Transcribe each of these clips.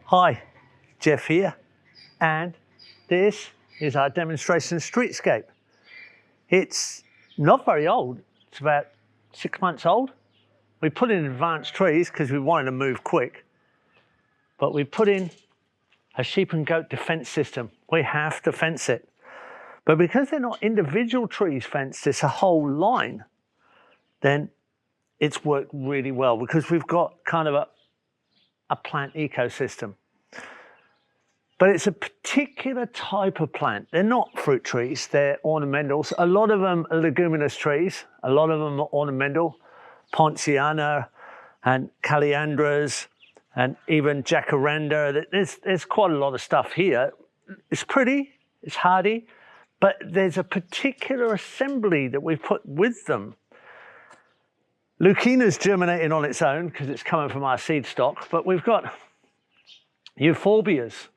Hi, Jeff here, and this is our demonstration streetscape. It's not very old, it's about 6 months old. We put in advanced trees because we wanted to move quick, but we put in a sheep and goat defense system. We have to fence it. But because they're not individual trees fenced, it's a whole line, then it's worked really well because we've got kind of a plant ecosystem. But it's a particular type of plant. They're not fruit trees, they're ornamentals. A lot of them are leguminous trees, a lot of them are ornamental. Poinciana and Calliandras and even Jacaranda. There's quite a lot of stuff here. It's pretty, it's hardy, but there's a particular assembly that we've put with them. Leucaena's germinating on its own because it's coming from our seed stock, but we've got euphorbias,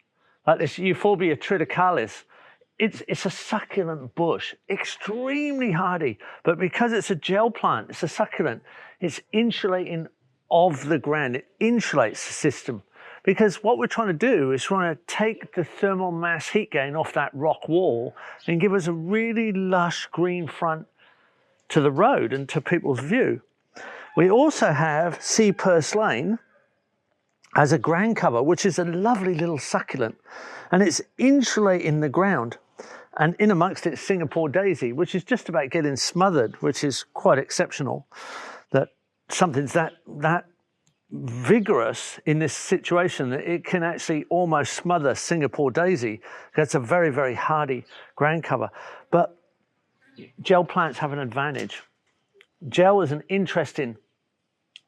like this Euphorbia Triangularis. It's a succulent bush, extremely hardy, but because it's a gel plant, it's a succulent, it's insulating of the ground, it insulates the system. Because what we're trying to do is trying to take the thermal mass heat gain off that rock wall and give us a really lush green front to the road and to people's view. We also have C. Purslane as a ground cover, which is a lovely little succulent, and it's insulating the ground. And in amongst it, Singapore daisy, which is just about getting smothered, which is quite exceptional, that something's that vigorous in this situation that it can actually almost smother Singapore daisy. That's a very, very hardy ground cover. But gel plants have an advantage. Gel is an interesting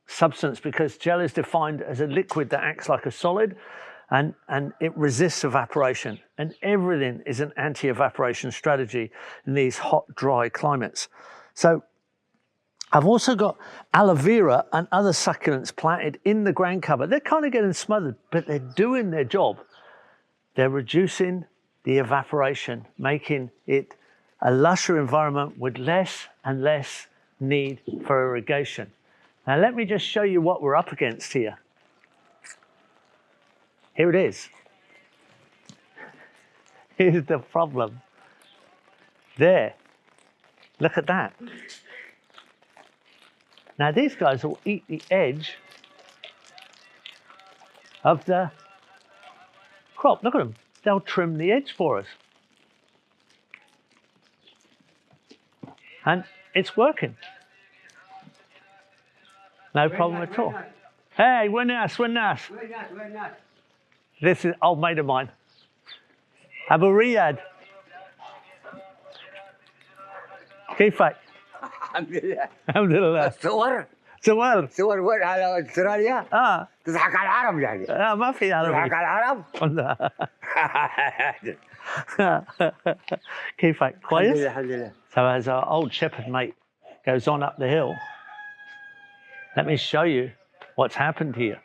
substance because gel is defined as a liquid that acts like a solid and it resists evaporation, and everything is an anti-evaporation strategy in these hot, dry climates. So I've also got aloe vera and other succulents planted in the ground cover. They're kind of getting smothered, but they're doing their job. They're reducing the evaporation, making it a lusher environment with less and less need for irrigation. Now let me just show you what we're up against here. Here it is. Here's the problem. There, look at that. Now these guys will eat the edge of the crop. Look at them, they'll trim the edge for us. And it's working. No problem at all. Hey, we're nice. This is an old mate of mine. Abu Riyad. كيفك؟ الحمد لله. الحمد لله. صور وين على استراليا؟ تضحك على العرب يعني. ما في عربي. تضحك على العرب؟ كيفك؟ كويس؟ الحمد لله. So as our old shepherd mate goes on up the hill, let me show you what's happened here.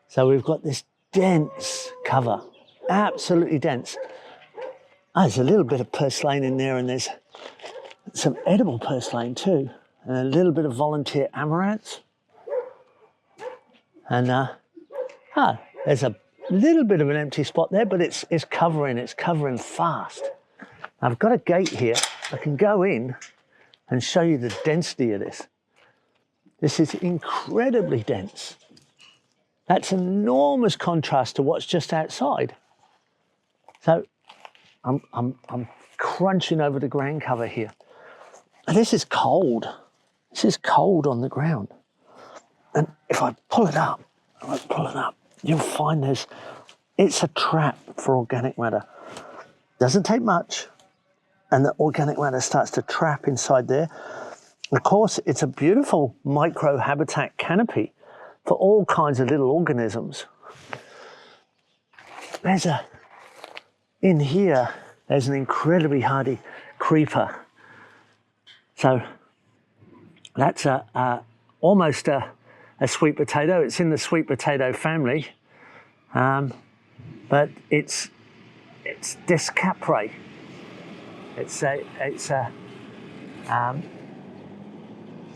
So we've got this dense cover, absolutely dense. There's a little bit of purslane in there, and there's some edible purslane too, and a little bit of volunteer amaranth. And there's a little bit of an empty spot there, but it's covering fast. I've got a gate here. I can go in and show you the density of this. This is incredibly dense. That's enormous contrast to what's just outside. So I'm crunching over the ground cover here. And this is cold. This is cold on the ground. And if I pull it up, you'll find it's a trap for organic matter. Doesn't take much, and the organic matter starts to trap inside there. Of course, it's a beautiful micro-habitat canopy for all kinds of little organisms. In here, there's an incredibly hardy creeper. So that's almost a sweet potato. It's in the sweet potato family, but it's pes-caprae. It's a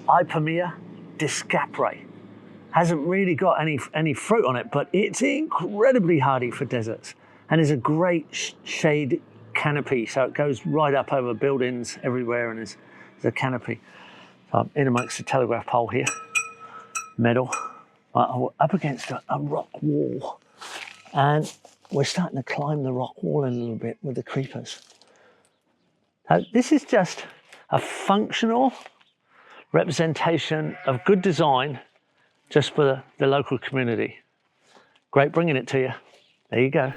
Ipomoea pes-caprae. hasn't really got any fruit on it, but it's incredibly hardy for deserts and is a great shade canopy. So it goes right up over buildings everywhere, and there's a canopy. So I'm in amongst the telegraph pole here, metal, up against a rock wall, and we're starting to climb the rock wall a little bit with the creepers. This is just a functional representation of good design just for the local community. Great bringing it to you. There you go.